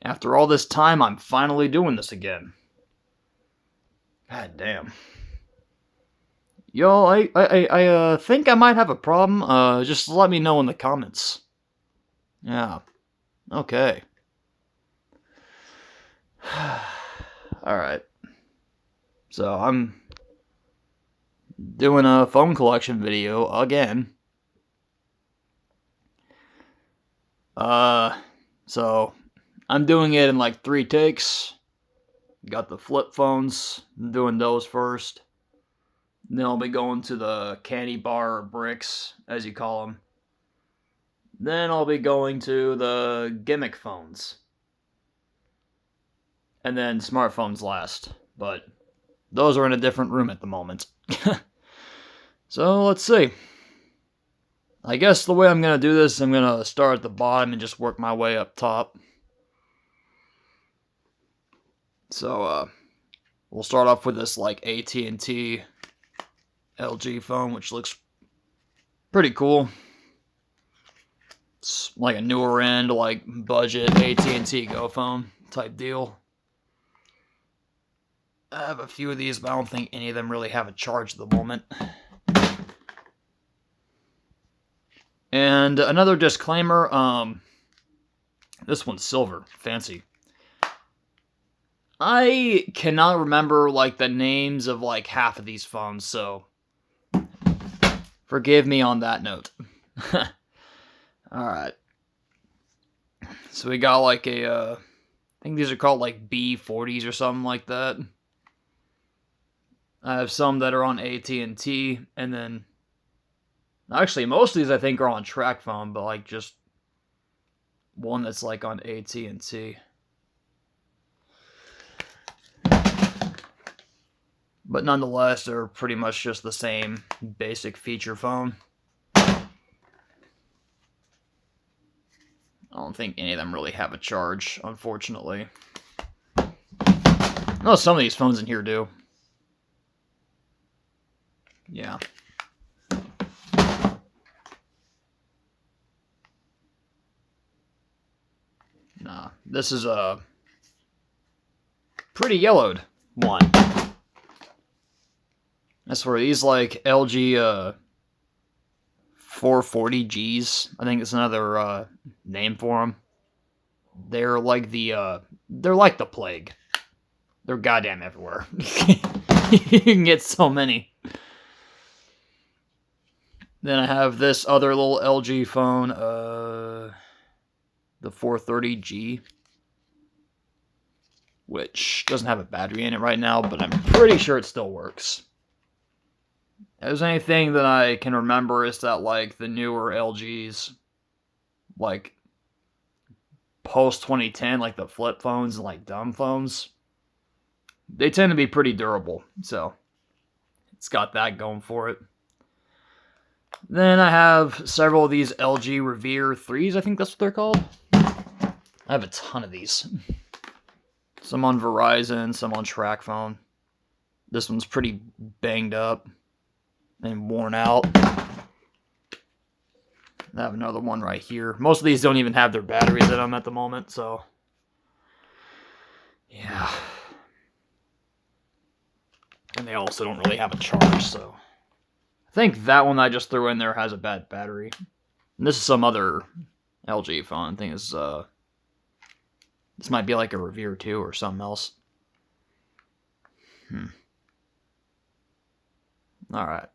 After all this time, I'm finally doing this again. God damn. Yo, I think I might have a problem. Just let me know in the comments. Yeah. Okay. Alright. So, I'm doing a phone collection video again. So, I'm doing it in like 3 takes. Got the flip phones. I'm doing those first. Then I'll be going to the candy bar or bricks, as you call them. Then I'll be going to the gimmick phones. And then smartphones last. But those are in a different room at the moment. So let's see. I guess the way I'm going to do this, I'm going to start at the bottom and just work my way up top. So we'll start off with this like AT&T LG phone, which looks pretty cool. It's like a newer end, like budget AT&T Go phone type deal. I have a few of these, but I don't think any of them really have a charge at the moment. And another disclaimer, this one's silver, fancy. I cannot remember like the names of like half of these phones, so forgive me on that note. Alright. So we got like I think these are called like B40s or something like that. I have some that are on AT&T, and then actually most of these I think are on TracFone, but like just one that's like on AT&T. But nonetheless, they're pretty much just the same basic feature phone. I don't think any of them really have a charge, unfortunately. No, some of these phones in here do. Yeah. Nah, this is a pretty yellowed one. That's where these like LG 440Gs, I think it's another name for them. They're like the plague. They're goddamn everywhere. You can get so many. Then I have this other little LG phone, the 430G, which doesn't have a battery in it right now, but I'm pretty sure it still works. If there's anything that I can remember is that like the newer LGs, like post 2010, like the flip phones and like dumb phones, they tend to be pretty durable, so it's got that going for it. Then I have several of these LG Revere 3s, I think that's what they're called. I have a ton of these. Some on Verizon, some on TracFone. This one's pretty banged up and worn out. I have another one right here. Most of these don't even have their batteries in them at the moment, so yeah. And they also don't really have a charge, so I think that one I just threw in there has a bad battery. And this is some other LG phone. I think it's this might be like a Revere 2 or something else. Alright.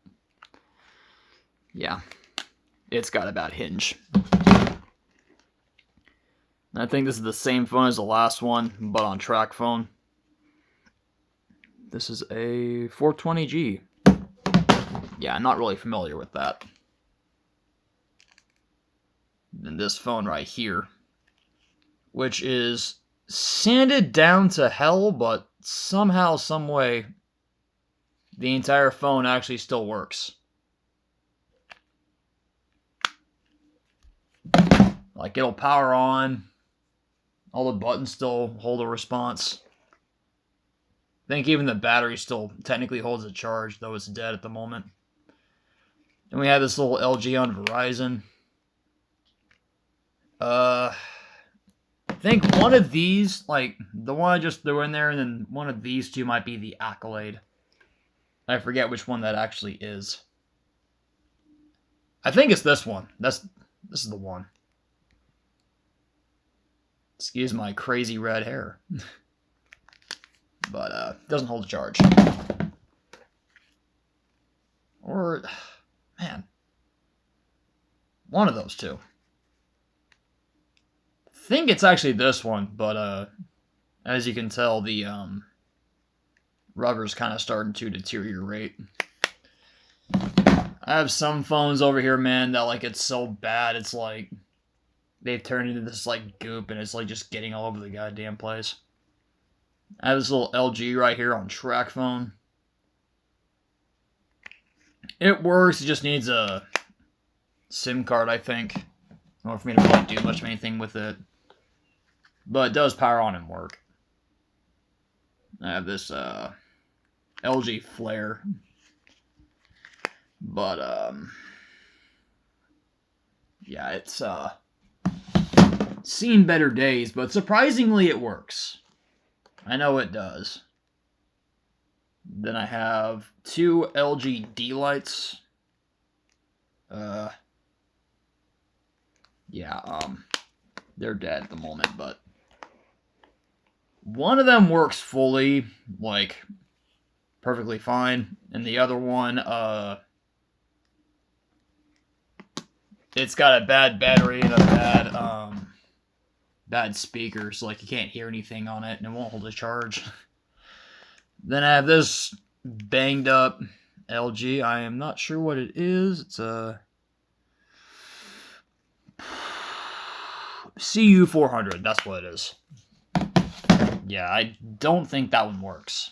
Yeah. It's got a bad hinge. I think this is the same phone as the last one, but on TracFone. This is a 420G. Yeah, I'm not really familiar with that. And this phone right here, which is sanded down to hell, but somehow, some way, the entire phone actually still works. Like, it'll power on. All the buttons still hold a response. I think even the battery still technically holds a charge, though it's dead at the moment. And we have this little LG on Verizon. think one of these, like the one I just threw in there, and then one of these two might be the Accolade. I forget which one that actually is. I think it's this one. This is the one. Excuse my crazy red hair. But doesn't hold a charge. Or man. One of those two. I think it's actually this one, but as you can tell, the rubber's kind of starting to deteriorate. I have some phones over here, man, that like it's so bad, it's like they've turned into this like goop, and it's like just getting all over the goddamn place. I have this little LG right here on TracFone. It works, it just needs a SIM card, I think, in order for me to really do much of anything with it. But it does power on and work. I have this LG Flare. But yeah, it's seen better days, but surprisingly it works. I know it does. Then I have two LG D-Lights. Yeah, they're dead at the moment, but one of them works fully, like, perfectly fine, and the other one, it's got a bad battery and a bad speaker, so like you can't hear anything on it, and it won't hold a charge. Then I have this banged up LG. I am not sure what it is. It's a CU400. That's what it is. Yeah, I don't think that one works.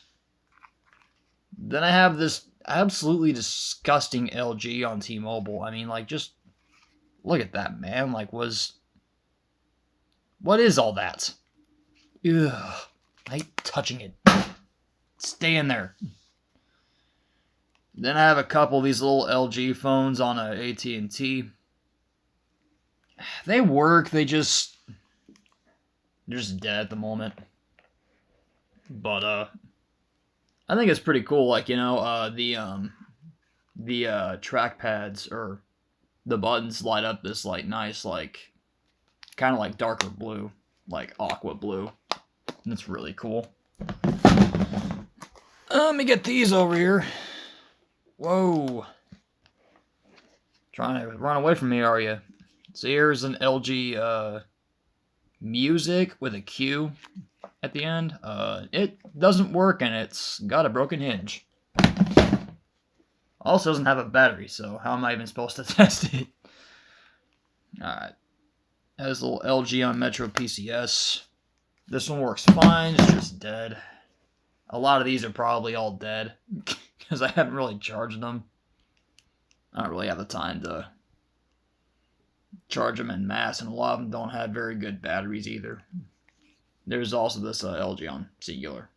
Then I have this absolutely disgusting LG on T-Mobile. I mean, like, just look at that, man. Like, what is all that? Ugh, I hate touching it. Stay in there. Then I have a couple of these little LG phones on a AT&T. They work, they're just dead at the moment. But I think it's pretty cool. Like, you know, the trackpads or the buttons light up this like nice, like kind of like darker blue, like aqua blue. And it's really cool. Let me get these over here. Whoa. Trying to run away from me, are you? So here's an LG Music with a Q at the end. It doesn't work, and it's got a broken hinge. Also doesn't have a battery, so how am I even supposed to test it? Alright. Has a little LG on Metro PCS. This one works fine, it's just dead. A lot of these are probably all dead, because I haven't really charged them. I don't really have the time to charge them en masse, and a lot of them don't have very good batteries either. There's also this LG on Singular.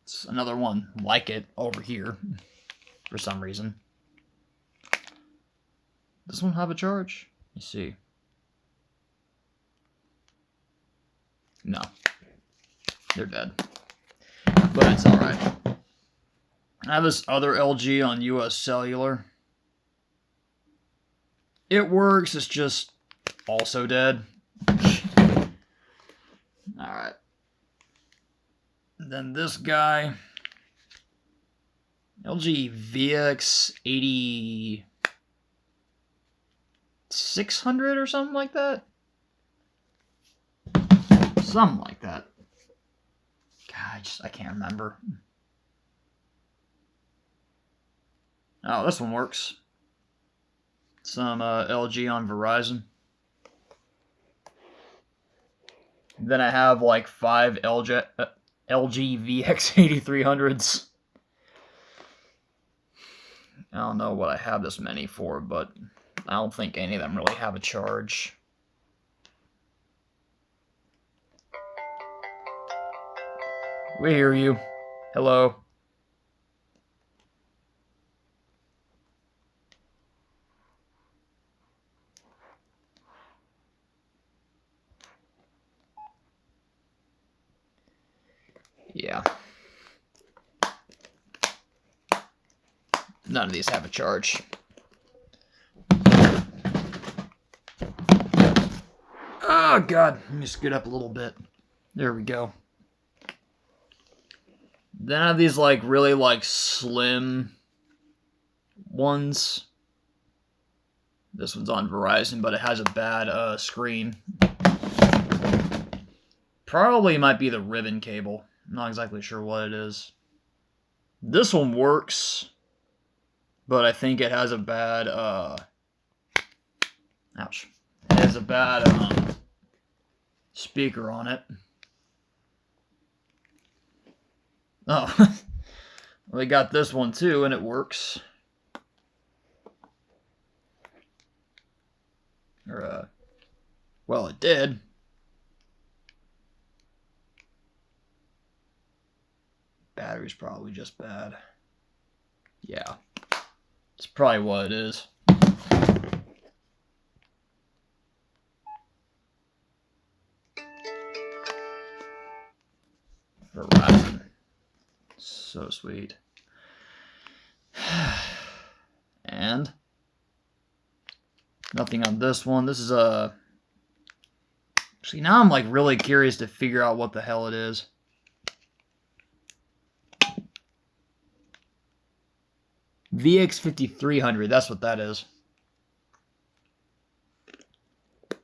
It's another one like it over here, for some reason. Does this one have a charge? Let me see. No. They're dead. But it's alright. I have this other LG on US Cellular. It works, it's just also dead. Alright. Then this guy, LG VX 8600 or something like that? Something like that. God, I can't remember. Oh, this one works. Some LG on Verizon. Then I have like 5 LG VX 8300s. I don't know what I have this many for, but I don't think any of them really have a charge. We hear you. Hello. Yeah. None of these have a charge. Oh, God. Let me scoot up a little bit. There we go. Then I have these, like, really, like, slim ones. This one's on Verizon, but it has a bad screen. Probably might be the ribbon cable. I'm not exactly sure what it is. This one works, but I think it has a bad, ouch. It has a bad, speaker on it. Oh, we got this one too, and it works. Or, well, it did. Battery's probably just bad. Yeah. It's probably what it is. Verizon. So sweet. And nothing on this one. This is a... Actually, now I'm like really curious to figure out what the hell it is. VX5300, that's what that is.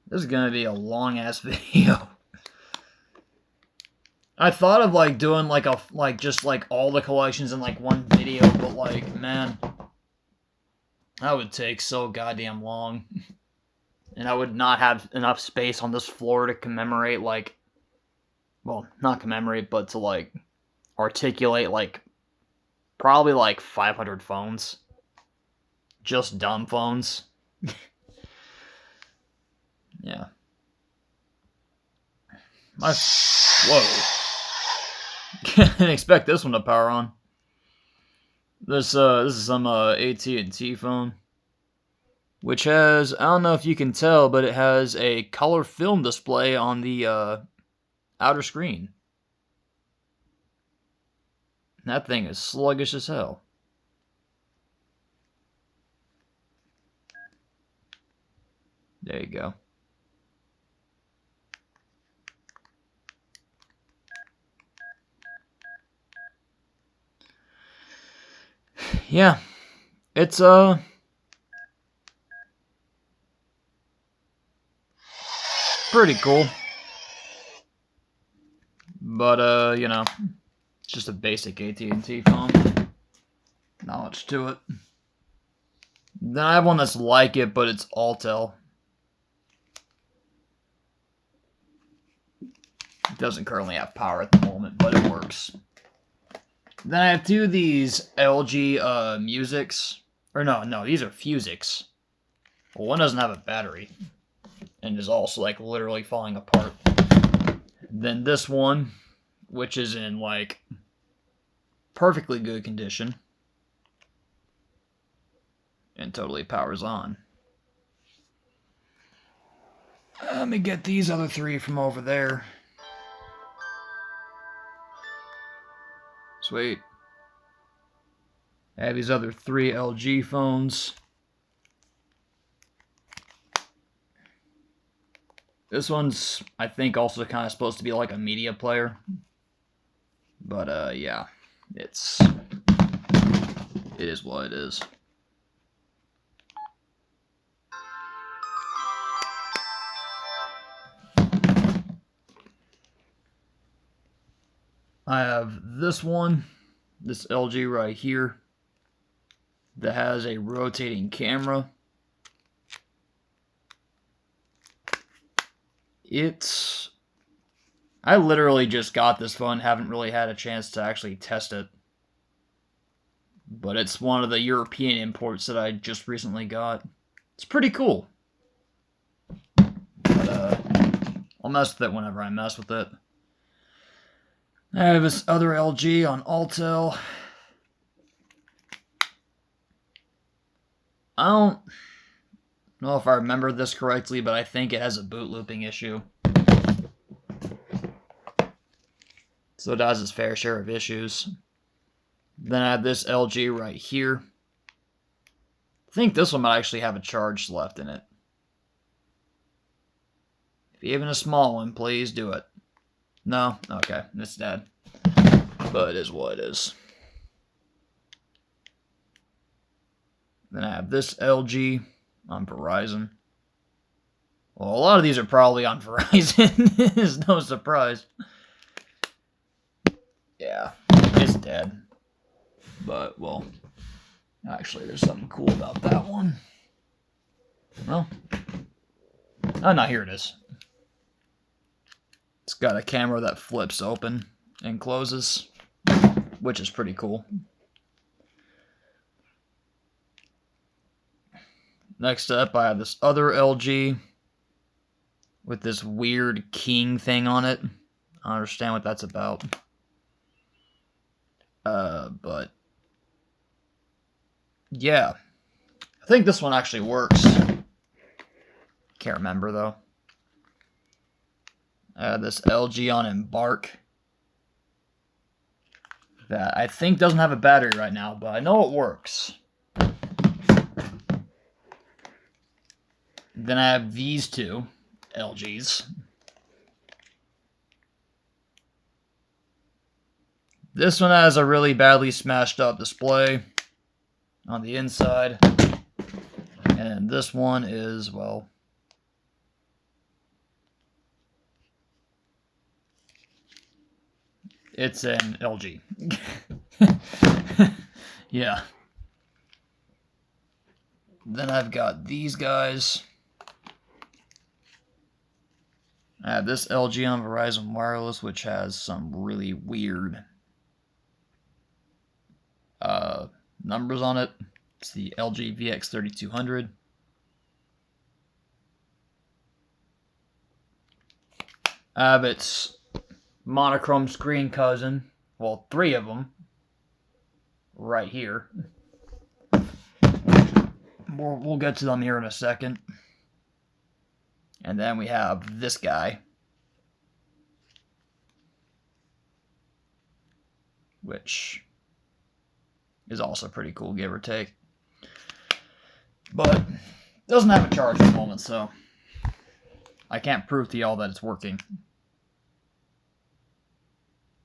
This is gonna be a long ass video. I thought of like doing like just like all the collections in like one video, but like, man, that would take so goddamn long. And I would not have enough space on this floor to commemorate like, well, not commemorate, but to like articulate like probably like 500 phones. Just dumb phones. Yeah. Whoa. Didn't expect this one to power on. This is some AT&T phone, which has, I don't know if you can tell, but it has a color film display on the outer screen. That thing is sluggish as hell. There you go. Yeah, it's pretty cool, but you know, it's just a basic AT&T phone. Not much to it. Then I have one that's like it, but it's Altel. It doesn't currently have power at the moment, but it works. Then I have two of these LG Musics. Or no, these are Fusics. Well, one doesn't have a battery. And is also like literally falling apart. Then this one, which is in like perfectly good condition. And totally powers on. Let me get these other three from over there. Sweet. I have these other three LG phones. This one's, I think, also kind of supposed to be like a media player. But, yeah. It is what it is. I have this one, this LG right here, that has a rotating camera. I literally just got this phone, haven't really had a chance to actually test it. But it's one of the European imports that I just recently got. It's pretty cool. But, I'll mess with it whenever I mess with it. I have this other LG on Altel. I don't know if I remember this correctly, but I think it has a boot looping issue. So it has its fair share of issues. Then I have this LG right here. I think this one might actually have a charge left in it. Even a small one, please do it. No? Okay, it's dead. But it is what it is. Then I have this LG on Verizon. Well, a lot of these are probably on Verizon. It's no surprise. Yeah, it's dead. But, well, actually, there's something cool about that one. Well, oh, no, here it is. It's got a camera that flips open and closes, which is pretty cool. Next up, I have this other LG with this weird king thing on it. I don't understand what that's about. But yeah, I think this one actually works. Can't remember though. This LG on Embark that I think doesn't have a battery right now, but I know it works. Then I have these two LGs. This one has a really badly smashed up display on the inside. And this one is, well, it's an LG. Yeah. Then I've got these guys. I have this LG on Verizon Wireless, which has some really weird numbers on it. It's the LG VX3200. I have its monochrome screen cousin. Well, three of them. Right here. We'll get to them here in a second. And then we have this guy, which is also pretty cool, give or take. But doesn't have a charge at the moment, so I can't prove to y'all that it's working.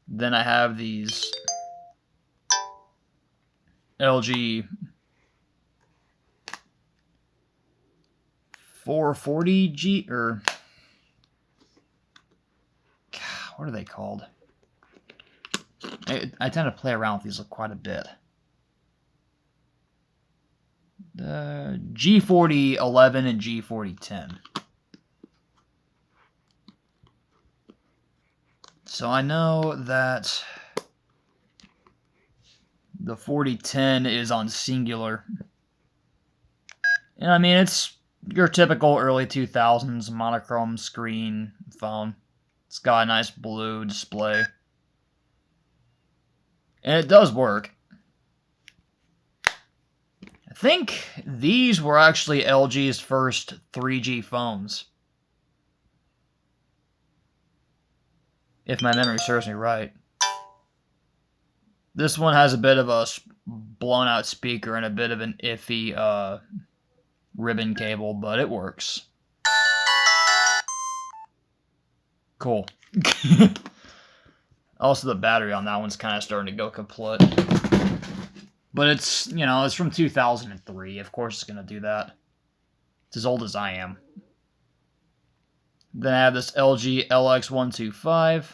Then I have these LG 440G, or God, what are they called? I tend to play around with these quite a bit. The G4011 and G4010. So I know that the 4010 is on Singular. And I mean, it's your typical early 2000s monochrome screen phone. It's got a nice blue display. And it does work. I think these were actually LG's first 3G phones. If my memory serves me right. This one has a bit of a blown out speaker and a bit of an iffy ribbon cable, but it works. Cool. Also, the battery on that one's kind of starting to go kaput. But it's, you know, it's from 2003. Of course it's going to do that. It's as old as I am. Then I have this LG LX125.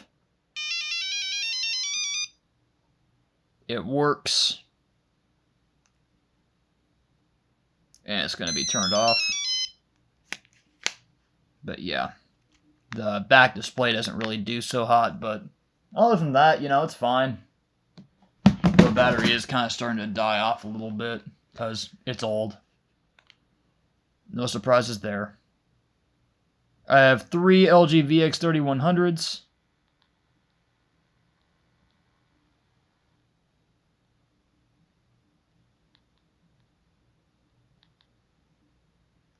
It works. And it's going to be turned off. But yeah. The back display doesn't really do so hot, but other than that, you know, it's fine. The battery is kind of starting to die off a little bit because it's old. No surprises there. I have three LG VX3100s.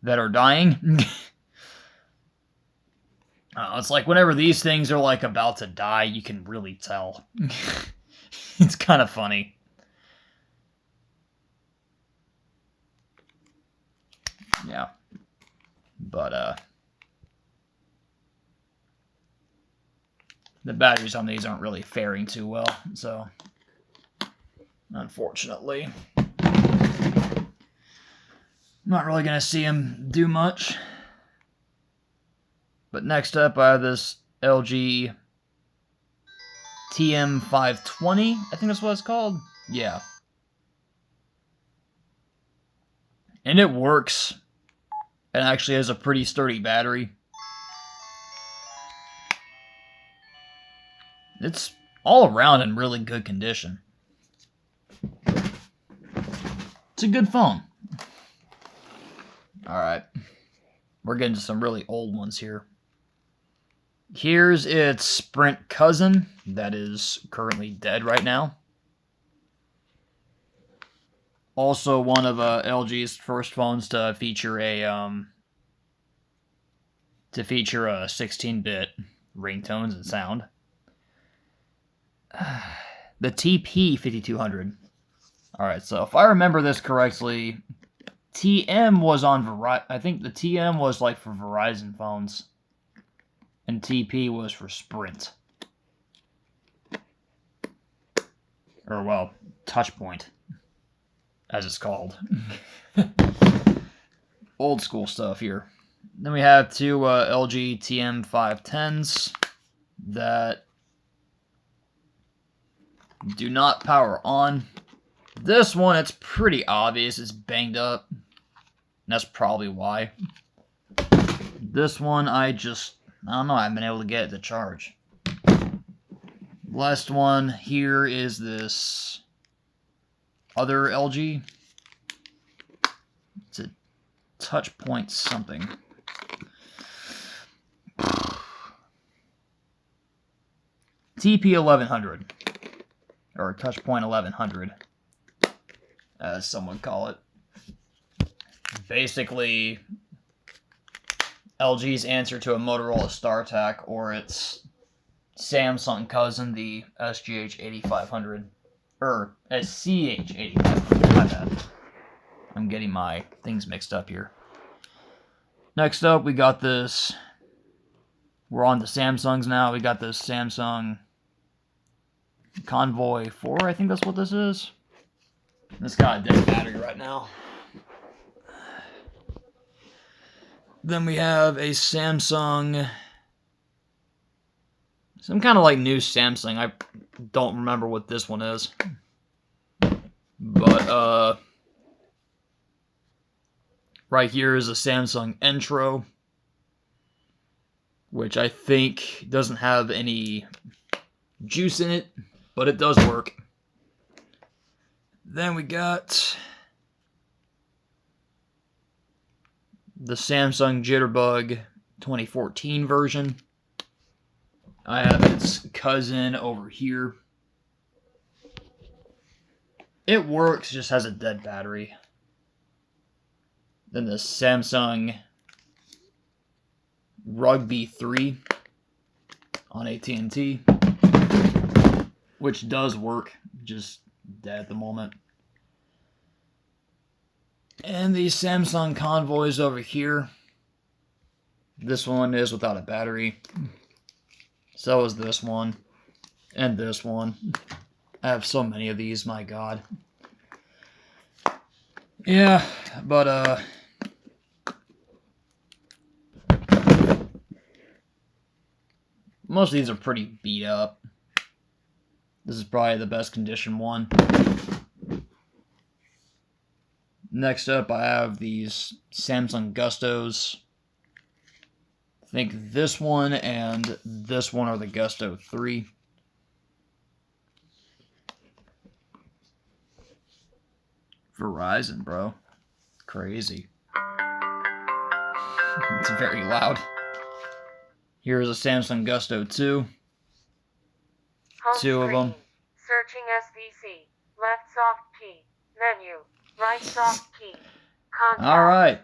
That are dying. It's like whenever these things are like about to die, you can really tell. It's kind of funny. Yeah. But, the batteries on these aren't really faring too well, so unfortunately, I'm not really going to see them do much. But next up, I have this LG TM520, I think that's what it's called. Yeah. And it works. It actually has a pretty sturdy battery. It's all around in really good condition. It's a good phone. Alright. We're getting to some really old ones here. Here's its Sprint cousin that is currently dead right now. Also one of LG's first phones to feature a 16-bit ringtones and sound. The TP5200. Alright, so if I remember this correctly, TM was on Verizon. I think the TM was like for Verizon phones. And TP was for Sprint. Or, well, Touchpoint, as it's called. Old school stuff here. Then we have two LG TM510s that do not power on. This one, it's pretty obvious. It's banged up. And that's probably why. This one, I don't know. I haven't been able to get it to charge. Last one here is this other LG. It's a Touchpoint something. TP1100. Or Touchpoint 1100. As someone call it. Basically, LG's answer to a Motorola StarTAC or its Samsung cousin, the SGH8500. Or SCH8500. My bad. I'm getting my things mixed up here. Next up, we got this. We're on to Samsungs now. We got this Samsung Convoy 4, I think that's what this is. It's got a dead battery right now. Then we have a Samsung, some kind of like new Samsung. I don't remember what this one is. But, right here is a Samsung Intro, which I think doesn't have any juice in it, but it does work. Then we got the Samsung Jitterbug 2014 version. I have its cousin over here. It works, just has a dead battery. Then the Samsung Rugby 3 on AT&T, which does work, just dead at the moment. And the Samsung Convoys over here. This one is without a battery. So is this one. And this one. I have so many of these, my god. Yeah, but most of these are pretty beat up. This is probably the best condition one. Next up, I have these Samsung Gustos. I think this one and this one are the Gusto 3. Verizon, bro. Crazy. It's very loud. Here's a Samsung Gusto 2. Two of them. Searching SVC. Left soft key. Menu. Right soft key. Contact. Alright.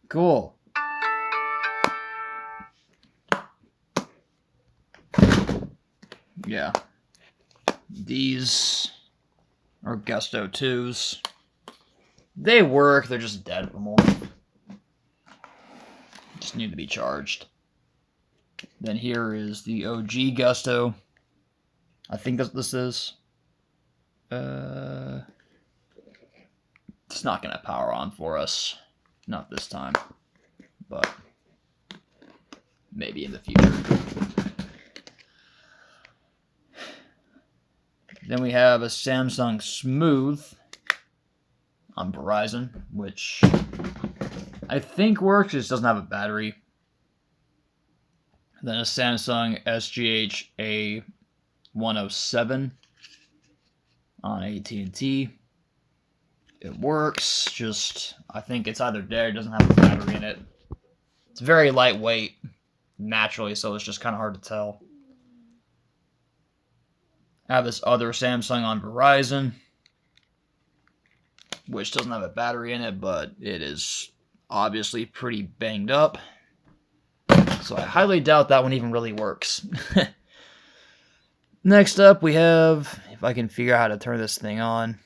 Cool. yeah. These are Gusto 2s. They work, they're just dead at the moment. Just need to be charged. Then here is the OG Gusto. I think that's what this is. It's not going to power on for us. Not this time. But maybe in the future. Then we have a Samsung Smooth on Verizon, which I think works, it just doesn't have a battery. Then a Samsung SGH A107 on AT&T. It works, just I think it's either dead or doesn't have a battery in it. It's very lightweight naturally, so it's just kind of hard to tell. I have this other Samsung on Verizon, which doesn't have a battery in it, but it is obviously pretty banged up. So I highly doubt that one even really works. Next up, we have, if I can figure out how to turn this thing on.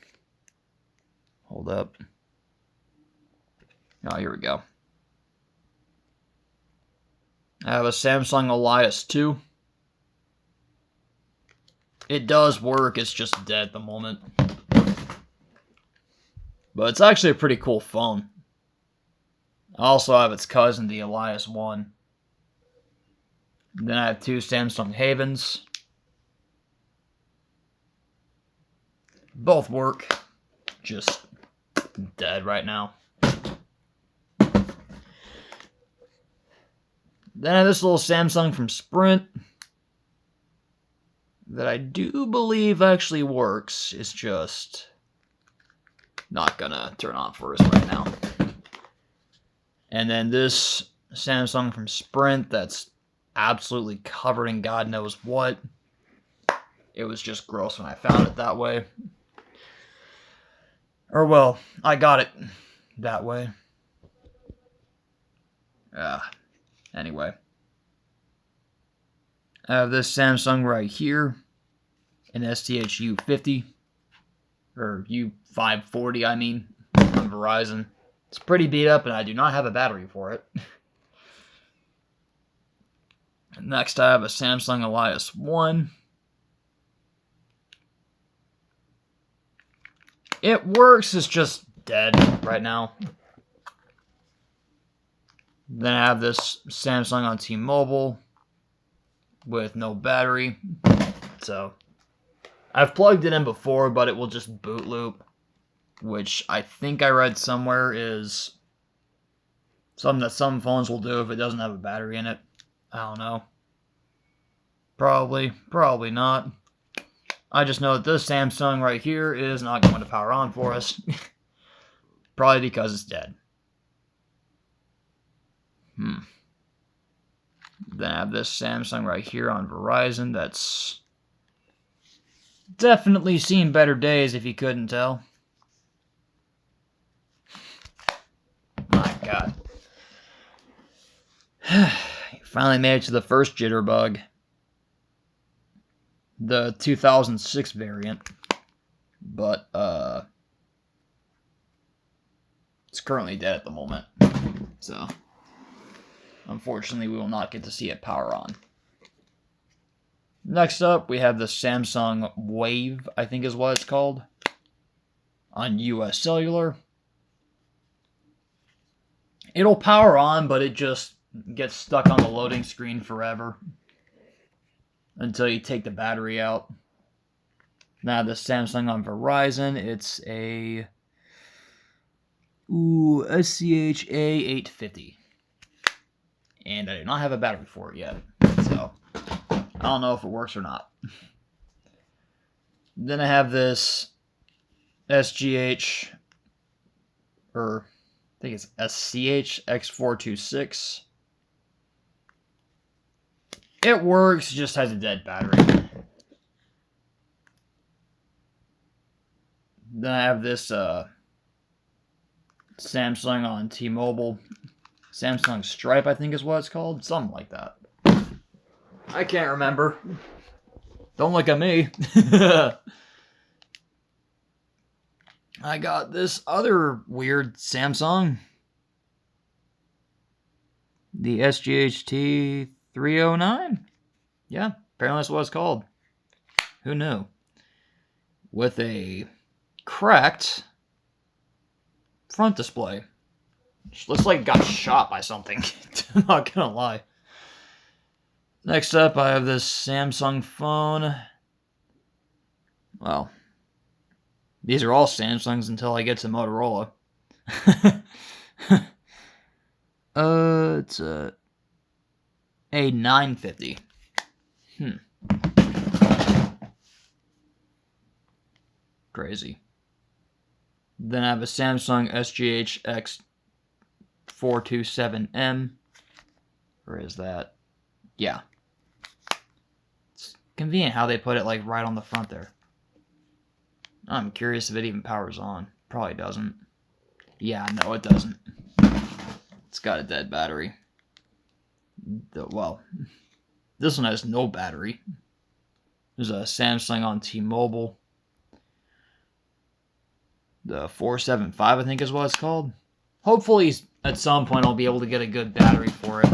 Hold up. Oh, here we go. I have a Samsung Elias 2. It does work, it's just dead at the moment. But it's actually a pretty cool phone. I also have its cousin, the Elias 1. Then I have two Samsung Havens. Both work. Just dead right now. Then I have this little Samsung from Sprint that I do believe actually works. It's just not gonna turn on for us right now. And then this Samsung from Sprint that's absolutely covered in God knows what. It was just gross when I found it that way. Or well, I got it that way. Anyway. I have this Samsung right here. An STH U50. Or U540, I mean. On Verizon. It's pretty beat up and I do not have a battery for it. Next I have a Samsung Elias 1. It works, it's just dead right now. Then I have this Samsung on T-Mobile with no battery. So I've plugged it in before, but it will just boot loop, which I think I read somewhere is something that some phones will do if it doesn't have a battery in it. I don't know. Probably not. I just know that this Samsung right here is not going to power on for us. Probably because it's dead. Then I have this Samsung right here on Verizon that's definitely seen better days if you couldn't tell. My God. Finally made it to the first jitterbug. The 2006 variant. But, it's currently dead at the moment. So, unfortunately, we will not get to see it power on. Next up, we have the Samsung Wave, I think is what it's called, on US Cellular. It'll power on, but it just gets stuck on the loading screen forever until you take the battery out. Now the Samsung on Verizon, it's a SCH A850. And I do not have a battery for it yet, so I don't know if it works or not. Then I have this SGH, or I think it's SCH X426. It works, just has a dead battery. Then I have this Samsung on T-Mobile. Samsung Stripe, I think is what it's called. Something like that. I can't remember. Don't look at me. I got this other weird Samsung. The SGHT 309? Yeah, apparently that's what it's called. Who knew? With a cracked front display. Which looks like it got shot by something. I'm not gonna lie. Next up, I have this Samsung phone. Well, these are all Samsungs until I get to Motorola. It's a A950. Crazy. Then I have a Samsung SGH X427M. Where is that? Yeah. It's convenient how they put it like right on the front there. I'm curious if it even powers on. Probably doesn't. Yeah, no, it doesn't. It's got a dead battery. Well, this one has no battery. There's a Samsung on T-Mobile. The 475, I think is what it's called. Hopefully, at some point, I'll be able to get a good battery for it.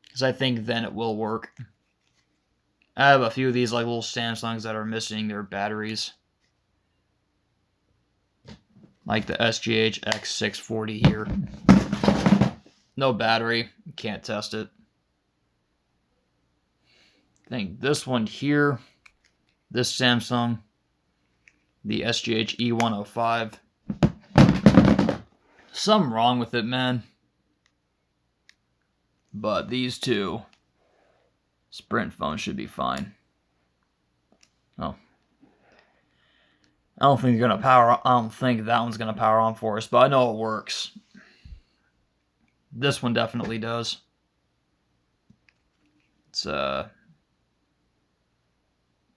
Because I think then it will work. I have a few of these like little Samsungs that are missing their batteries. Like the SGH X640 here. No battery. Can't test it. I think this one here. This Samsung. The SGH E105. Something wrong with it, man. But these two Sprint phones should be fine. Oh. I don't think that one's gonna power on for us, but I know it works. This one definitely does. It's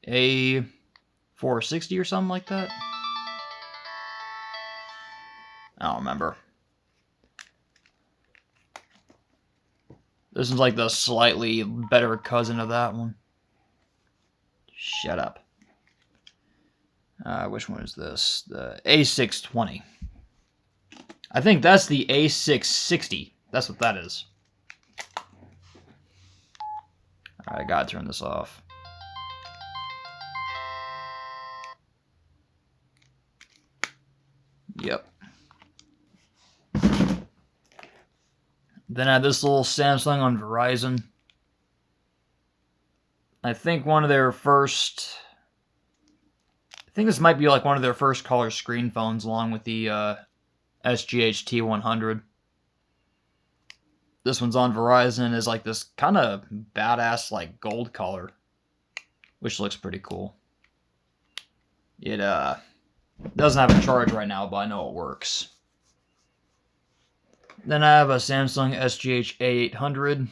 A460 or something like that. I don't remember. This is like the slightly better cousin of that one. Shut up. Which one is this? The A620. I think that's the A660. That's what that is. Alright, I gotta turn this off. Yep. Then I had this little Samsung on Verizon. I think one of their first... I think this might be like one of their first color screen phones along with the SGH T100. This one's on Verizon, is like this kind of badass like gold color, which looks pretty cool. It doesn't have a charge right now, but I know it works. Then I have a Samsung SGH A800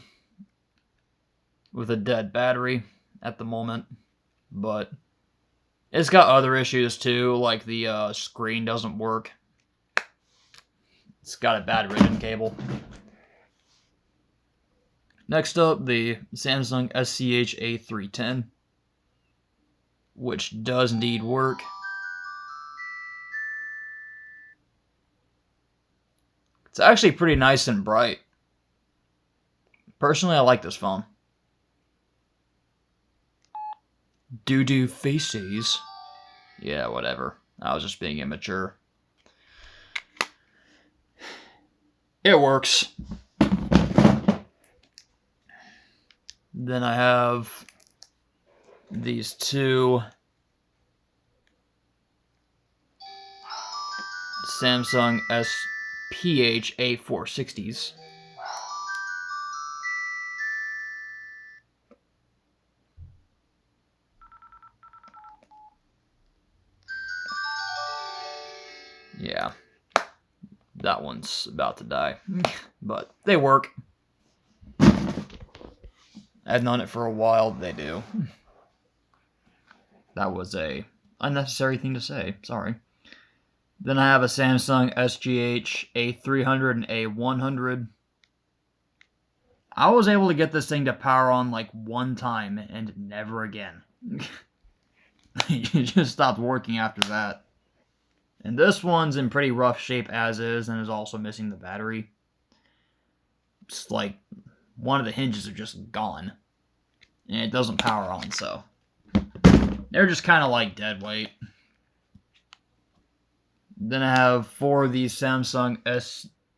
with a dead battery at the moment, but it's got other issues too, like the screen doesn't work. It's got a bad ribbon cable. Next up, the Samsung SCH A310, which does need work. It's actually pretty nice and bright. Personally, I like this phone. Doo-doo faces. Yeah, whatever. I was just being immature. It works. Then I have these two Samsung SPH A460s. Yeah, that one's about to die, but they work. I've known it for a while, they do. That was a unnecessary thing to say, sorry. Then I have a Samsung SGH A300 and A100. I was able to get this thing to power on like one time and never again. It just stopped working after that. And this one's in pretty rough shape as is, and is also missing the battery. It's like one of the hinges are just gone, and it doesn't power on, so they're just kind of like dead weight. Then I have 4 of these Samsung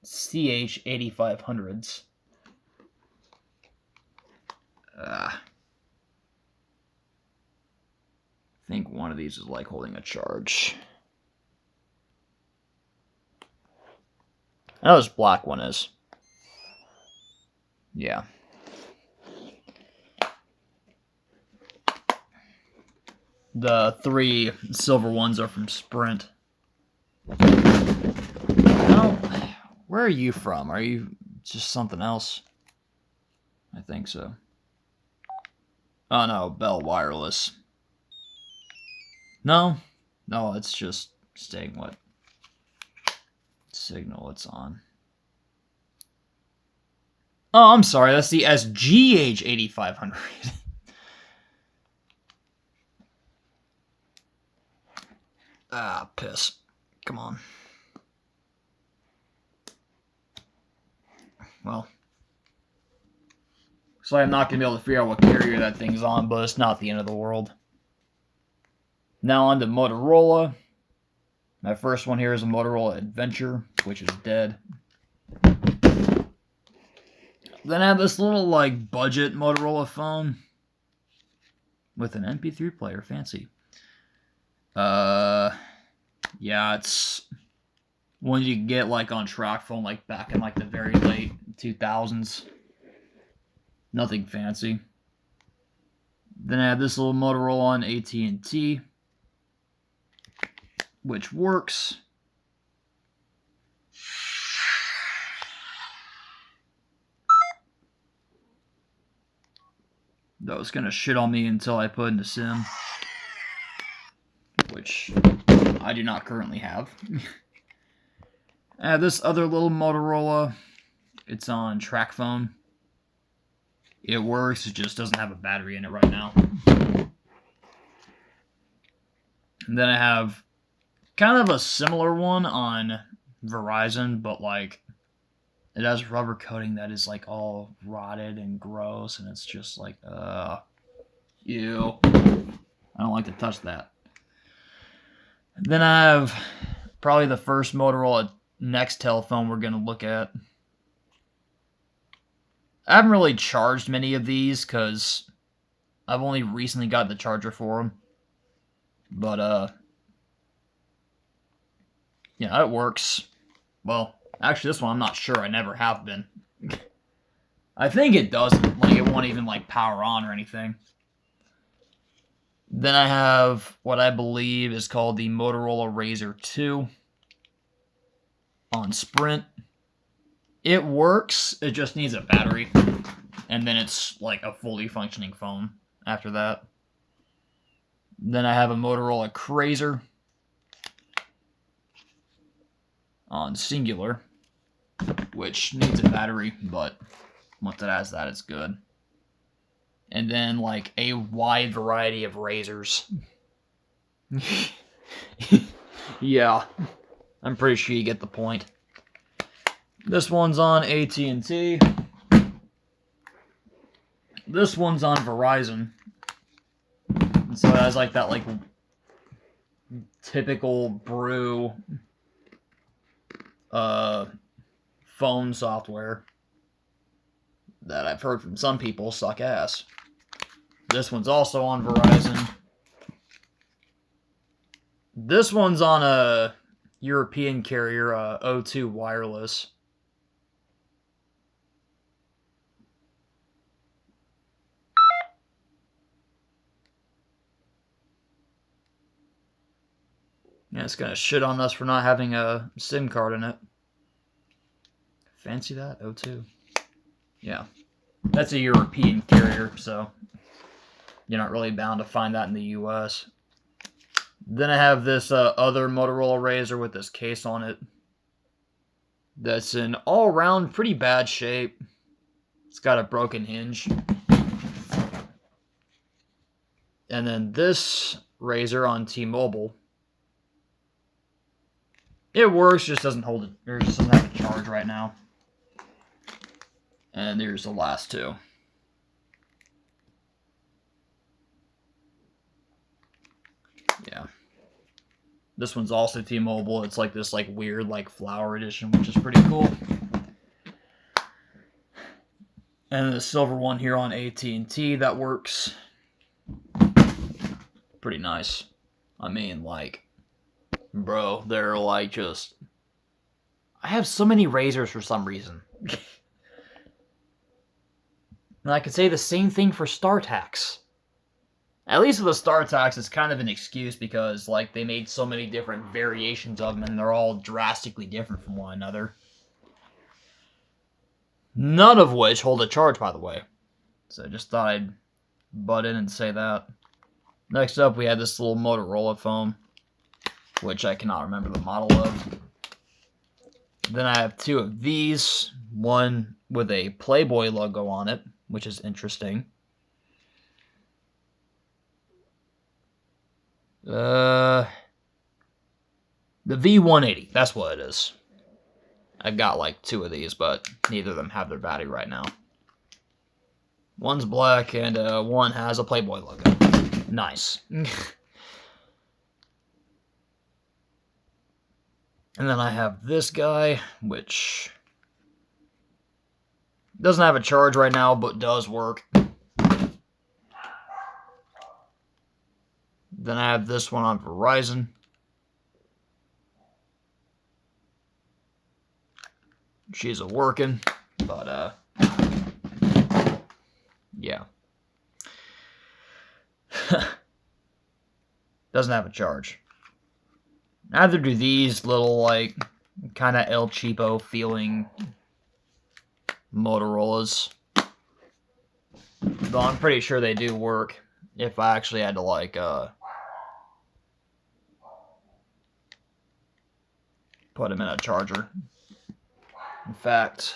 SCH8500s. I think one of these is like holding a charge. I know this black one is. Yeah. The 3 silver ones are from Sprint. No, where are you from? Are you just something else? I think so. Oh no, Bell Wireless. No, it's just staying what signal it's on. Oh, I'm sorry, that's the SGH8500. Ah, piss. Come on. Well. So I'm not going to be able to figure out what carrier that thing's on, but it's not the end of the world. Now on to Motorola. My first one here is a Motorola Adventure, which is dead. Then I have this little, like, budget Motorola phone with an MP3 player. Fancy. Yeah, it's one you get, like, on track phone, like, back in, like, the very late 2000s. Nothing fancy. Then I have this little Motorola on AT&T, which works. That was gonna shit on me until I put in the SIM, which I do not currently have. I have this other little Motorola. It's on track phone. It works, it just doesn't have a battery in it right now. And then I have kind of a similar one on Verizon, but like it has rubber coating that is like all rotted and gross, and it's just like, ew. I don't like to touch that. Then I have probably the first Motorola Nextel phone we're going to look at. I haven't really charged many of these because I've only recently got the charger for them. But, yeah, it works. Well, actually, this one I'm not sure. I never have been. I think it doesn't. Like, it won't even, like, power on or anything. Then I have what I believe is called the Motorola Razr 2 on Sprint. It works. It just needs a battery. And then it's, like, a fully functioning phone after that. Then I have a Motorola Razr on Singular, which needs a battery, but once it has that, it's good. And then, like, a wide variety of razors. Yeah, I'm pretty sure you get the point. This one's on AT&T. This one's on Verizon. And so it has, like, that, like, typical brew phone software that I've heard from some people suck ass. This one's also on Verizon. This one's on a European carrier, O2 Wireless. Yeah, it's gonna shit on us for not having a SIM card in it. Fancy that? O2. Yeah. That's a European carrier, so you're not really bound to find that in the US. Then I have this other Motorola Razr with this case on it. That's in all-around pretty bad shape. It's got a broken hinge. And then this Razr on T-Mobile, it works, just doesn't hold it, or just doesn't have a charge right now. And there's the last two. Yeah. This one's also T-Mobile. It's like this weird flower edition, which is pretty cool. And the silver one here on AT&T that works. Pretty nice. I mean, bro, they're just... I have so many Razrs for some reason. And I could say the same thing for StarTACs. At least with the StarTACs, it's kind of an excuse because, they made so many different variations of them, and they're all drastically different from one another. None of which hold a charge, by the way. So I just thought I'd butt in and say that. Next up, we had this little Motorola phone, which I cannot remember the model of. Then I have two of these, one with a Playboy logo on it, which is interesting. The V180, that's what it is. I've got two of these, but neither of them have their battery right now. One's black and one has a Playboy logo. Nice. And then I have this guy, which doesn't have a charge right now, but does work. Then I have this one on Verizon. She's working, but yeah. Doesn't have a charge. Neither do these little, kind of El Cheapo feeling Motorola's. Though I'm pretty sure they do work if I actually had to, put them in a charger. In fact,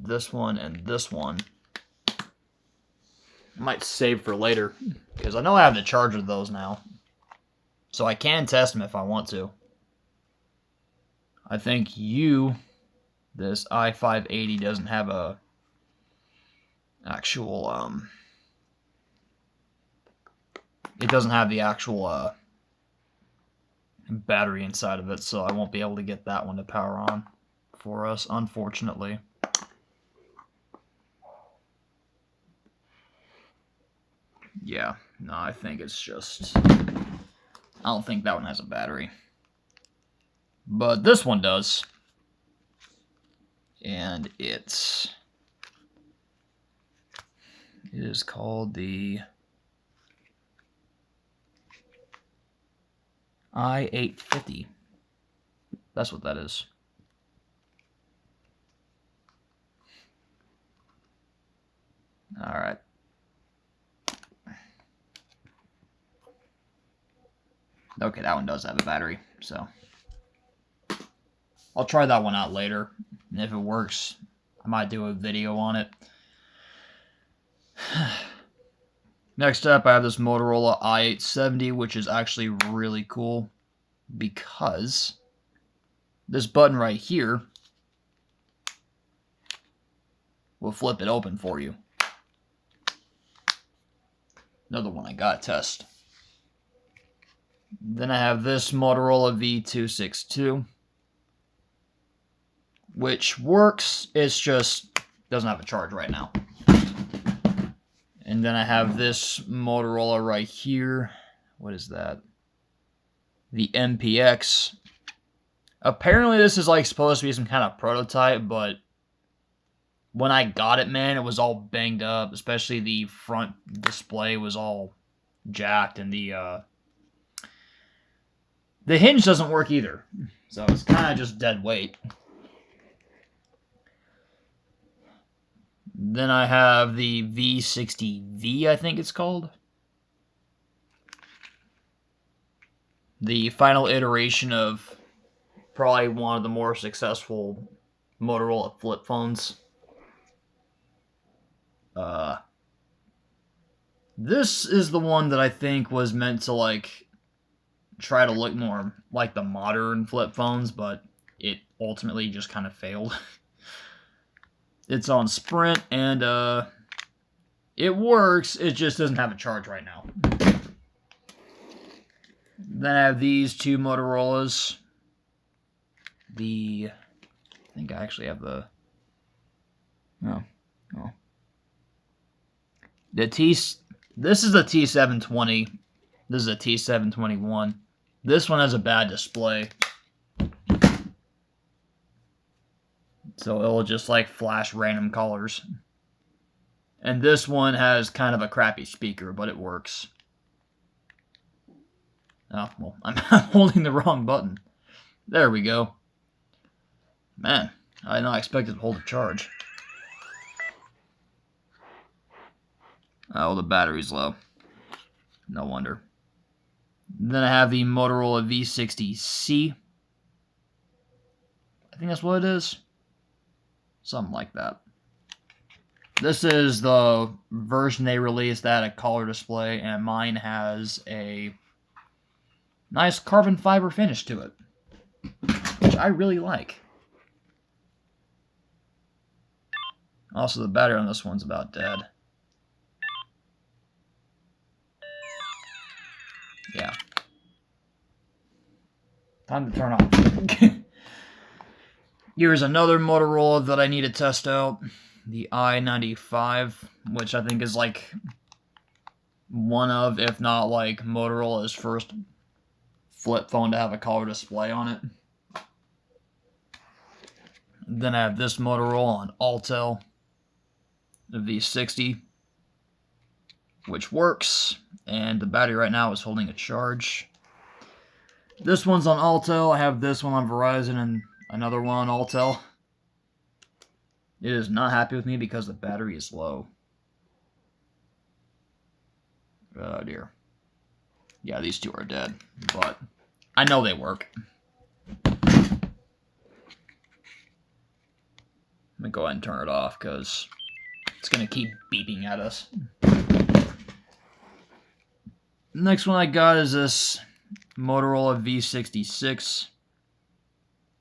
this one and this one I might save for later, because I know I have the charger of those now. So I can test them if I want to. I think this i580 doesn't have a actual, it doesn't have the actual battery inside of it, so I won't be able to get that one to power on for us, unfortunately. Yeah, no, I think it's just... I don't think that one has a battery. But this one does. And it is called the i850. That's what that is. Alright. Okay, that one does have a battery, so I'll try that one out later. And if it works, I might do a video on it. Next up, I have this Motorola i870, which is actually really cool because this button right here will flip it open for you. Another one I got to test. Then I have this Motorola V262, which works, it's just doesn't have a charge right now. And then I have this Motorola right here. What is that? The MPX. Apparently this is supposed to be some kind of prototype, but when I got it, man, it was all banged up. Especially the front display was all jacked, and the hinge doesn't work either. So it's kind of just dead weight. Then I have the V60V, I think it's called. The final iteration of probably one of the more successful Motorola flip This is the one that I think was meant to, like, try to look more like the modern flip phones, but it ultimately just kind of failed. It's on Sprint, and, it works, it just doesn't have a charge right now. Then I have these two Motorola's. I think I actually have the... Oh. This is a T720. This is a T721. This one has a bad display. So it'll just like flash random colors. And this one has kind of a crappy speaker, but it works. Oh, well, I'm holding the wrong button. There we go. Man, I did not expect it to hold a charge. Oh, the battery's low. No wonder. Then I have the Motorola V60C. I think that's what it is. Something like that. This is the version they released that had a color display, and mine has a nice carbon fiber finish to it, which I really like. Also, the battery on this one's about dead. Yeah. Time to turn off. Here's another Motorola that I need to test out. The i95, which I think is like one of, if not like, Motorola's first flip phone to have a color display on it. Then I have this Motorola on Altel, the V60, which works, and the battery right now is holding a charge. This one's on Altel. I have this one on Verizon and another one on Altel. It is not happy with me because the battery is low. Oh dear. Yeah, these two are dead, but I know they work. I'm gonna go ahead and turn it off because it's gonna keep beeping at us. Next one I got is this Motorola V66,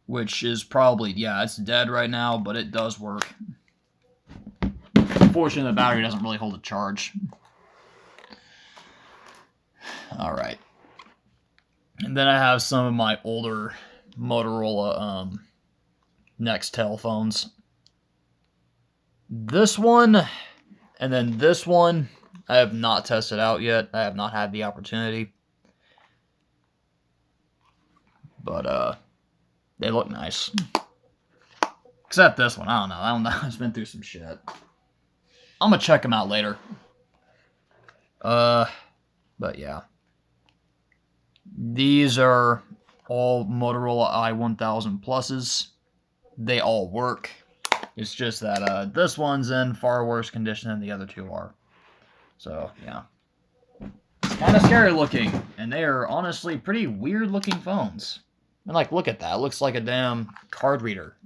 which is probably, yeah, it's dead right now, but it does work. Unfortunately, the battery doesn't really hold a charge. Alright. And then I have some of my older Motorola Nextel phones. This one, and then this one, I have not tested out yet. I have not had the opportunity. But, they look nice. Except this one. I don't know. It's been through some shit. I'm gonna check them out later. But yeah. These are all Motorola i1000 Pluses. They all work. It's just that this one's in far worse condition than the other two are. So, yeah. It's kind of scary looking. And they are honestly pretty weird looking phones. And like, look at that. It looks like a damn card reader.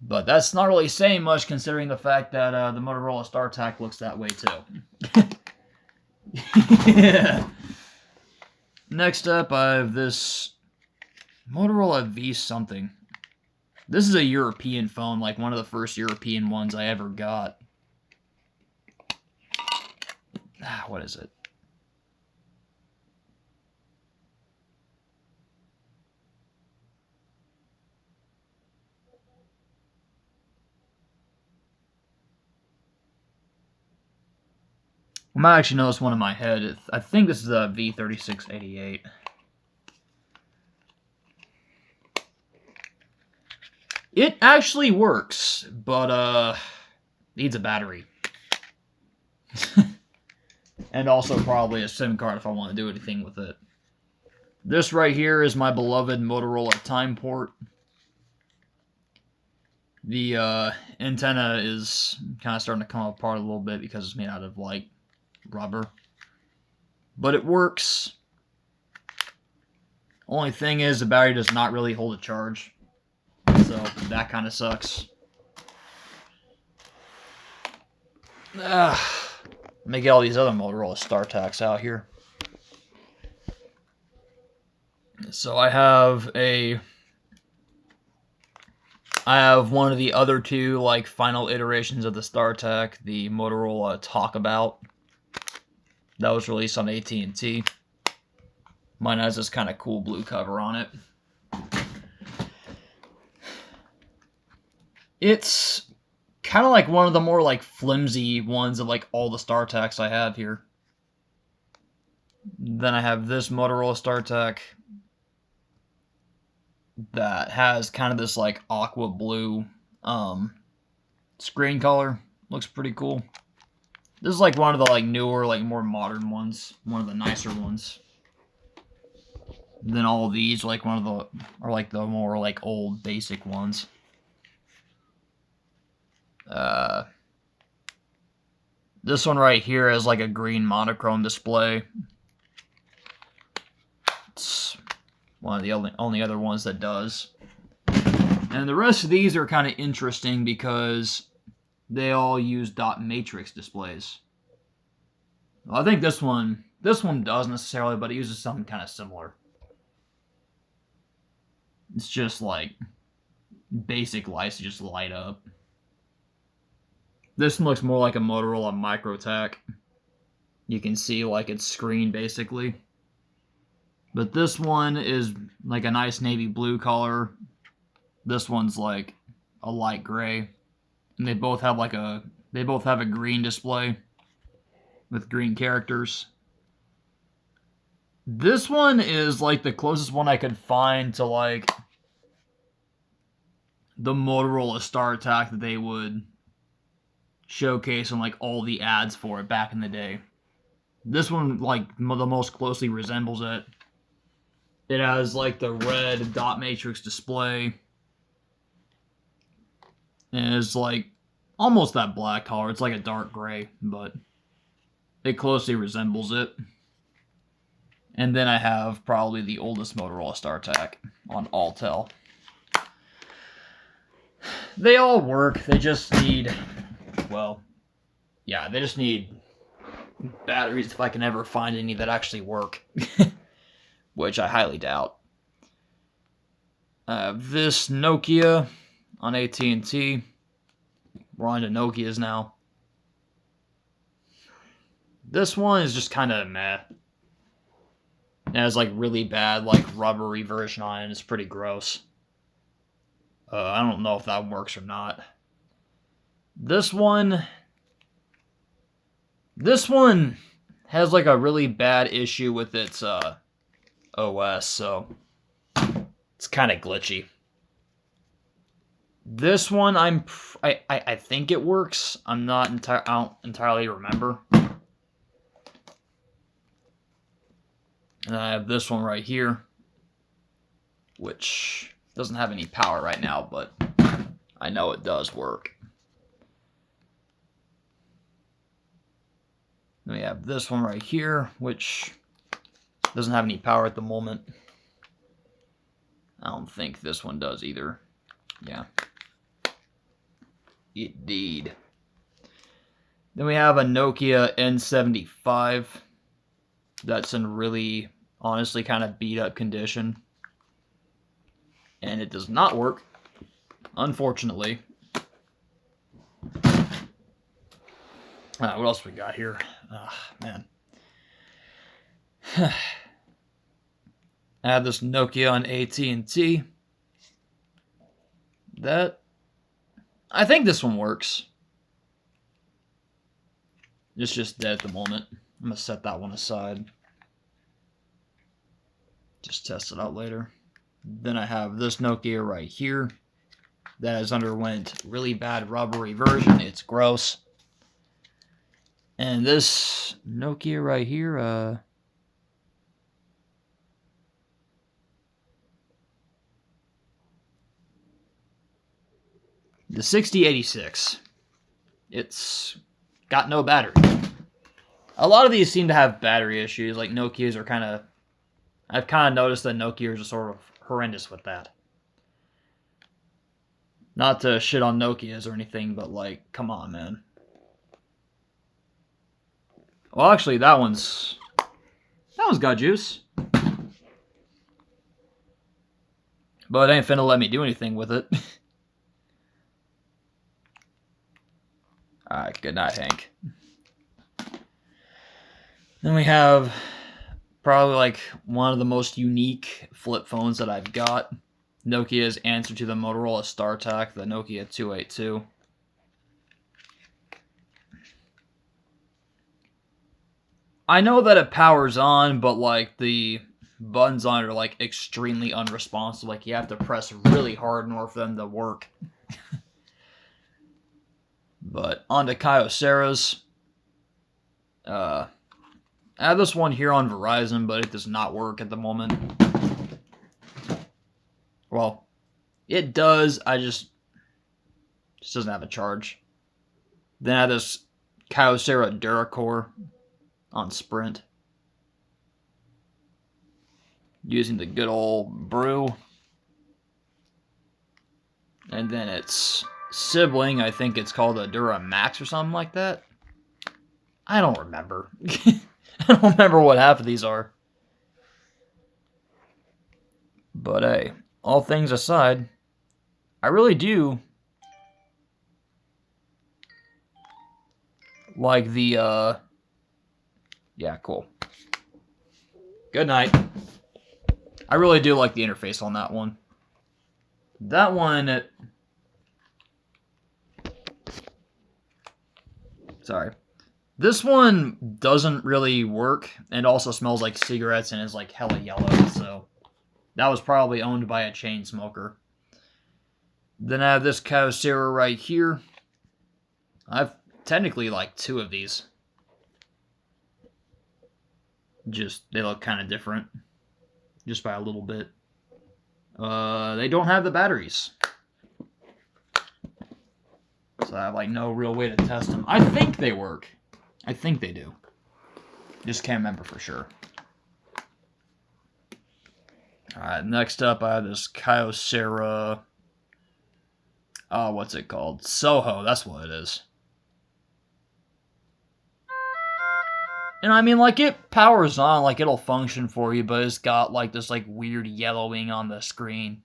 But that's not really saying much considering the fact that the Motorola StarTAC looks that way too. Yeah. Next up, I have this Motorola V something. This is a European phone, like one of the first European ones I ever got. What is it? I might actually know this one in my head. I think this is a V3688. It actually works, but needs a battery. And also probably a SIM card if I want to do anything with it. This right here is my beloved Motorola Timeport. The antenna is kind of starting to come apart a little bit because it's made out of, like, rubber. But it works. Only thing is the battery does not really hold a charge. So that kind of sucks. Let me get all these other Motorola StarTACs out here. So I have one of the other two like final iterations of the StarTAC, the Motorola Talkabout. That was released on AT&T. Mine has this kind of cool blue cover on it. It's kind of like one of the more like flimsy ones of like all the StarTACs I have here. Then I have this Motorola StarTAC that has kind of this like aqua blue screen color. Looks pretty cool. This is like one of the like newer, like more modern ones, one of the nicer ones. Then all of these like one of the are like the more like old basic ones. This one right here has like a green monochrome display. It's one of the only other ones that does. And the rest of these are kind of interesting because they all use dot matrix displays. Well, I think this one doesn't necessarily, but it uses something kind of similar. It's just like basic lights that just light up. This one looks more like a Motorola MicroTAC. You can see like its screen basically. But this one is like a nice navy blue color. This one's like a light gray. And they both have a green display with green characters. This one is like the closest one I could find to like the Motorola StarTAC that they would showcase on like all the ads for it back in the day. This one like the most closely resembles it. It has like the red dot matrix display. And it's like almost that black color. It's like a dark gray, but it closely resembles it. And then I have probably the oldest Motorola StarTAC on Alltel. They all work. They just need, well, yeah, they just need batteries if I can ever find any that actually work. Which I highly doubt. This Nokia on AT&T. We're on to Nokias now. This one is just kind of meh. It has like really bad like rubbery version on it. It's pretty gross. I don't know if that works or not. This one has like a really bad issue with its OS, so it's kind of glitchy. This one I think it works. I don't entirely remember. And I have this one right here, which doesn't have any power right now, but I know it does work. Then we have this one right here, which doesn't have any power at the moment. I don't think this one does either. Yeah. Indeed. Then we have a Nokia N75 that's in really, honestly, kind of beat up condition. And it does not work, unfortunately. What else we got here? Man. I have this Nokia on AT&T. I think this one works. It's just dead at the moment. I'm going to set that one aside. Just test it out later. Then I have this Nokia right here that has underwent really bad rubbery version. It's gross. And this Nokia right here, the 6086. It's got no battery. A lot of these seem to have battery issues. Like Nokias are kind of... I've kind of noticed that Nokias are sort of horrendous with that. Not to shit on Nokias or anything, but like, come on, man. Well, actually, that one's got juice. But it ain't finna let me do anything with it. Alright, good night, Hank. Then we have probably like one of the most unique flip phones that I've got. Nokia's answer to the Motorola StarTAC, the Nokia 282. I know that it powers on, but like the buttons on it are like extremely unresponsive. Like you have to press really hard in order for them to work. But on to Kyocera's. I have this one here on Verizon, but it does not work at the moment. Well, it does. I just doesn't have a charge. Then I have this Kyocera DuraCore on Sprint, using the good old brew. And then its sibling, I think it's called a Duramax or something like that. I don't remember. I don't remember what half of these are. But hey, all things aside, I really do like the, yeah, cool. Good night. I really do like the interface on that one. That one, sorry. This one doesn't really work, and also smells like cigarettes and is like hella yellow, so that was probably owned by a chain smoker. Then I have this Kyocera right here. I've technically like two of these. Just, they look kind of different. Just by a little bit. They don't have the batteries. So I have like no real way to test them. I think they work. I think they do. Just can't remember for sure. Alright, next up I have this Kyocera. What's it called? Soho, that's what it is. And I mean, like, it powers on, like, it'll function for you, but it's got, like, this, like, weird yellowing on the screen.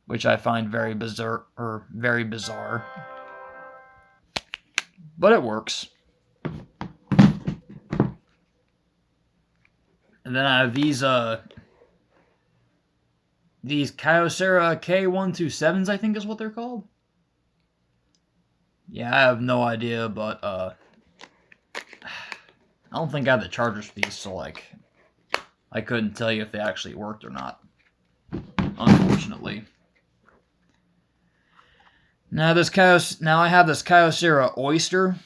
Which I find very bizarre, But it works. And then I have these Kyocera K127s, I think is what they're called. Yeah, I have no idea, but, I don't think I have the chargers for these, so, like, I couldn't tell you if they actually worked or not. Unfortunately. Now I have this Kyocera Oyster,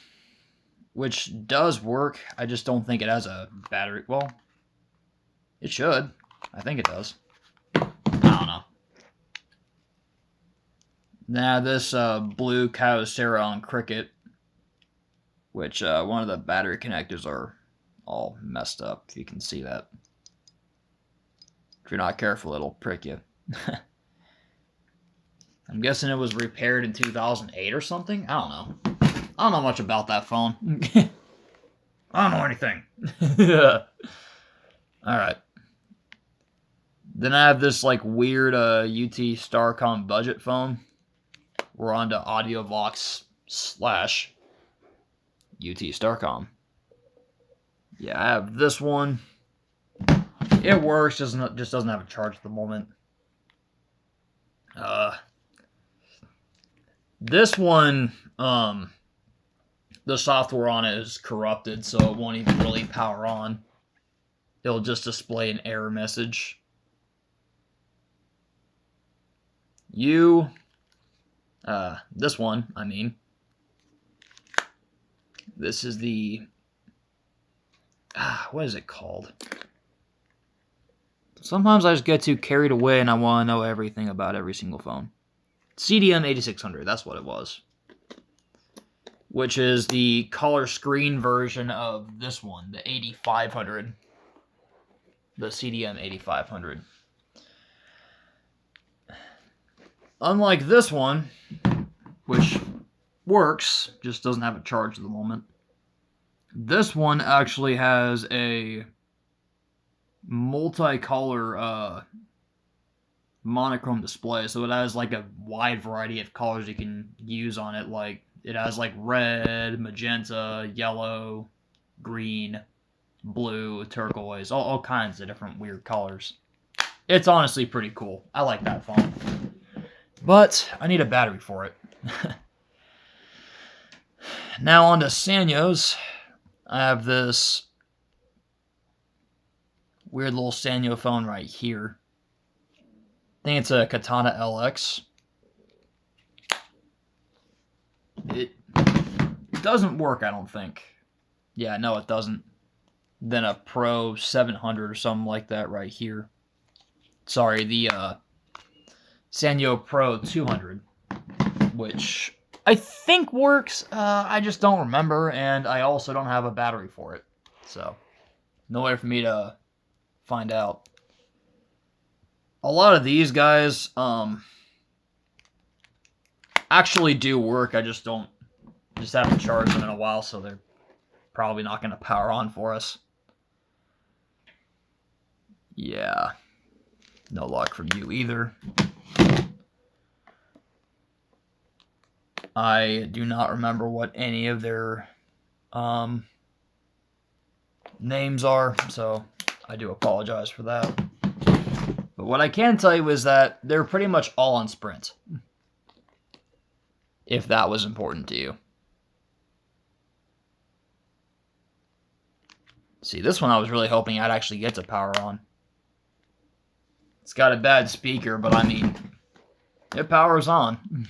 which does work. I just don't think it has a battery. Well, it should. I think it does. I don't know. Now this blue Kyocera on Cricket, which one of the battery connectors are all messed up, if you can see that. If you're not careful, it'll prick you. I'm guessing it was repaired in 2008 or something? I don't know. I don't know much about that phone. I don't know anything. Alright. Then I have this like weird UT Starcom budget phone. We're on to AudioVox / UT Starcom. Yeah, I have this one. It works, just doesn't have a charge at the moment. This one, the software on it is corrupted, so it won't even really power on. It'll just display an error message. This one, I mean. This is the, what is it called? Sometimes I just get too carried away and I want to know everything about every single phone. CDM 8600, that's what it was. Which is the color screen version of this one, the 8500. The CDM 8500. Unlike this one, which works, just doesn't have a charge at the moment. This one actually has a multicolor monochrome display, so it has like a wide variety of colors you can use on it. Like it has like red, magenta, yellow, green, blue, turquoise, all kinds of different weird colors. It's honestly pretty cool. I like that phone. But I need a battery for it. Now on to Sanyo's. I have this weird little Sanyo phone right here. I think it's a Katana LX. It doesn't work, I don't think. Yeah, no, it doesn't. Then a Pro 700 or something like that right here. Sorry, the Sanyo Pro 200, which I think works. I just don't remember, and I also don't have a battery for it. So, no way for me to find out. A lot of these guys actually do work. I just haven't charged them in a while, so they're probably not going to power on for us. Yeah. No luck from you either. I do not remember what any of their names are, so I do apologize for that. But what I can tell you is that they're pretty much all on Sprint. If that was important to you. See, this one I was really hoping I'd actually get to power on. It's got a bad speaker, but I mean, it powers on.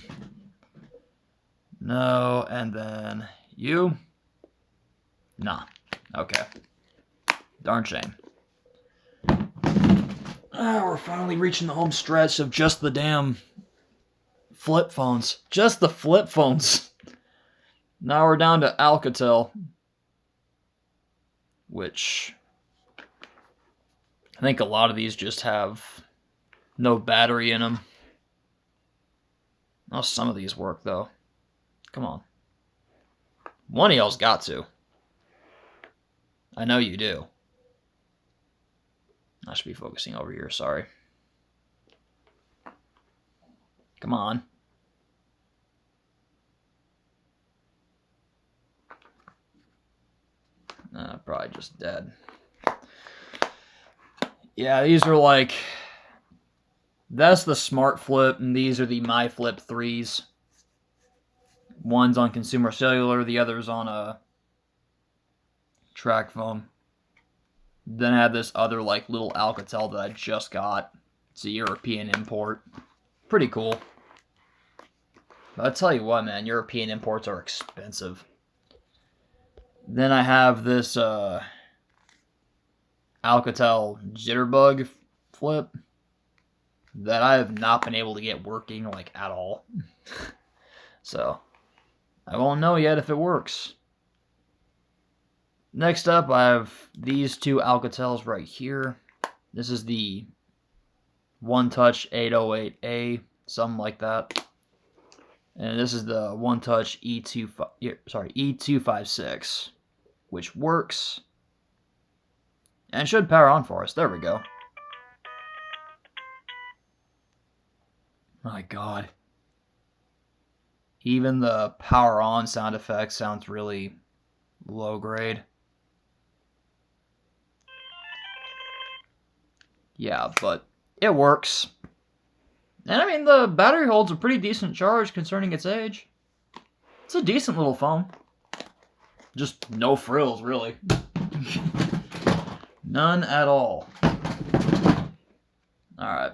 No, and then you? Nah. Okay. Darn shame. We're finally reaching the home stretch of just the damn flip phones. Just the flip phones. Now we're down to Alcatel. Which I think a lot of these just have no battery in them. Oh, some of these work, though. Come on. One of y'all's got to. I know you do. I should be focusing over here, sorry. Come on. Probably just dead. Yeah, these are like... That's the Smart Flip, and these are the My Flip 3s. One's on Consumer Cellular, the other's on a track phone. Then I have this other like little Alcatel that I just got. It's a European import. Pretty cool. But I'll tell you what, man, European imports are expensive. Then I have this Alcatel Jitterbug Flip that I have not been able to get working like at all. So I won't know yet if it works. Next up, I have these two Alcatels right here. This is the One Touch 808A, something like that. And this is the One Touch E256, which works and should power on for us. There we go. My God. Even the power on sound effect sounds really low grade. Yeah, but it works. And I mean, the battery holds a pretty decent charge concerning its age. It's a decent little phone. Just no frills, really. None at all. Alright.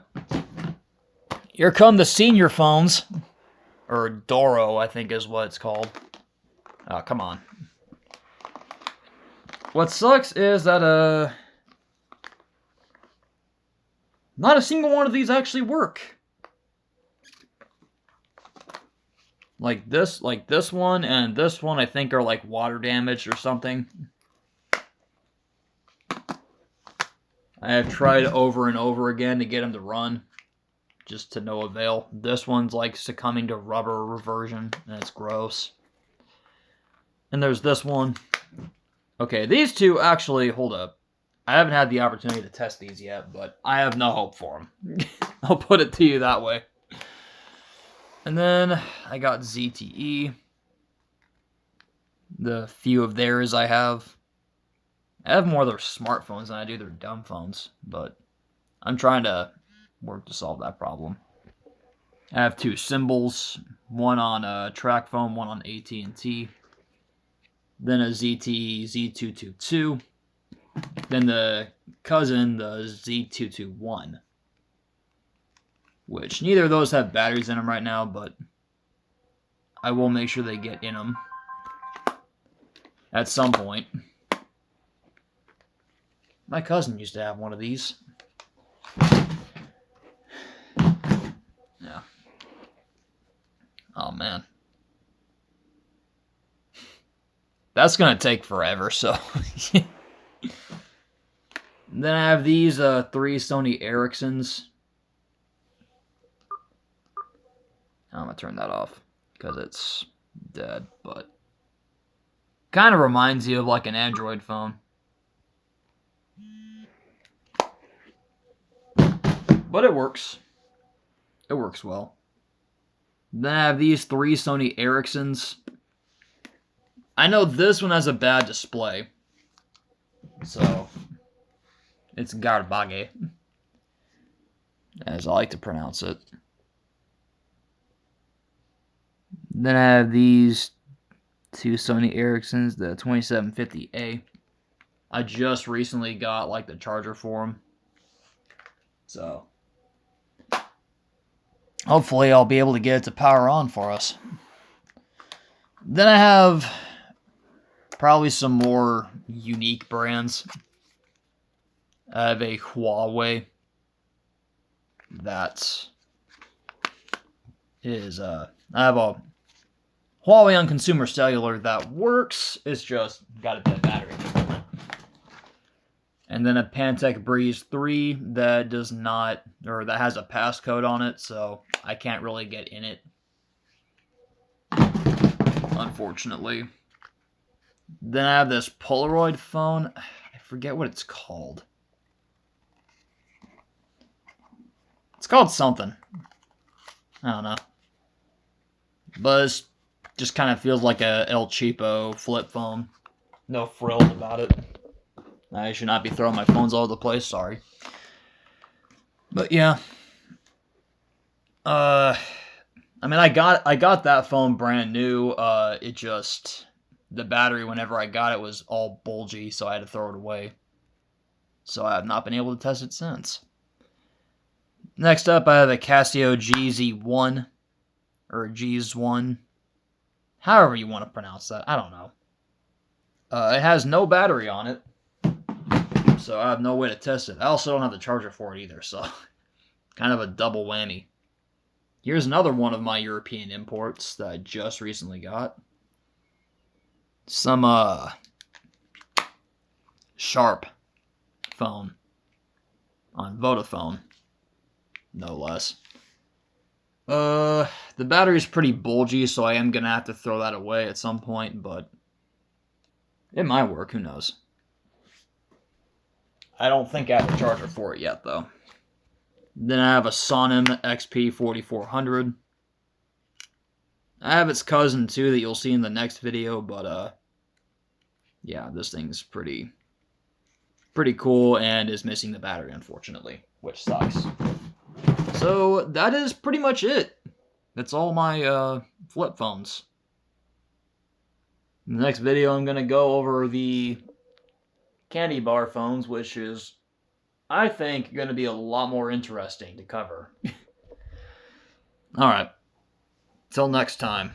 Here come the senior phones. Or Doro, I think is what it's called. Oh, come on. What sucks is that, not a single one of these actually work. Like this one and this one I think are like water damaged or something. I have tried over and over again to get them to run. just to no avail. This one's like succumbing to rubber reversion, and it's gross. And there's this one. Okay, these two actually, hold up. I haven't had the opportunity to test these yet, but I have no hope for them. I'll put it to you that way. And then I got ZTE. The few of theirs I have. I have more of their smartphones than I do their dumb phones, but I'm trying to work to solve that problem. I have two symbols, one on TracFone, one on AT&T. Then a ZTE Z222. Then the cousin, the Z221. Which neither of those have batteries in them right now, but I will make sure they get in them at some point. My cousin used to have one of these. Yeah. Oh, man. That's going to take forever, so... Then I have these 3 Sony Ericssons. I'm going to turn that off because it's dead, but... Kind of reminds you of like an Android phone. But it works. It works well. Then I have these 3 Sony Ericssons. I know this one has a bad display. So, it's garbage, as I like to pronounce it. Then I have these 2 Sony Ericssons, the 2750A. I just recently got like the charger for them. So, hopefully I'll be able to get it to power on for us. Then I have probably some more unique brands. I have a Huawei that is, I have a Huawei on consumer cellular that works. It's just got a dead battery. And then a Pantech Breeze 3 that does not, or that has a passcode on it, so I can't really get in it, unfortunately. Then I have this Polaroid phone. I forget what it's called. It's called something. I don't know. But it just kind of feels like a El Cheapo flip phone. No frills about it. I should not be throwing my phones all over the place, sorry. But yeah. I mean, I got that phone brand new. It just, the battery whenever I got it was all bulgy, so I had to throw it away. So I have not been able to test it since. Next up, I have a Casio GZ1, or GZ1, however you want to pronounce that, I don't know. It has no battery on it, so I have no way to test it. I also don't have the charger for it either, so kind of a double whammy. Here's another one of my European imports that I just recently got. Some Sharp phone on Vodafone, no less. The battery's pretty bulgy, so I am gonna have to throw that away at some point, but it might work, who knows. I don't think I have a charger for it yet, though. Then I have a Sonim XP4400. I have its cousin, too, that you'll see in the next video, but, yeah, this thing's pretty cool and is missing the battery, unfortunately, which sucks. So, that is pretty much it. That's all my, flip phones. In the next video, I'm going to go over the candy bar phones, which is, I think, going to be a lot more interesting to cover. Alright. Till next time.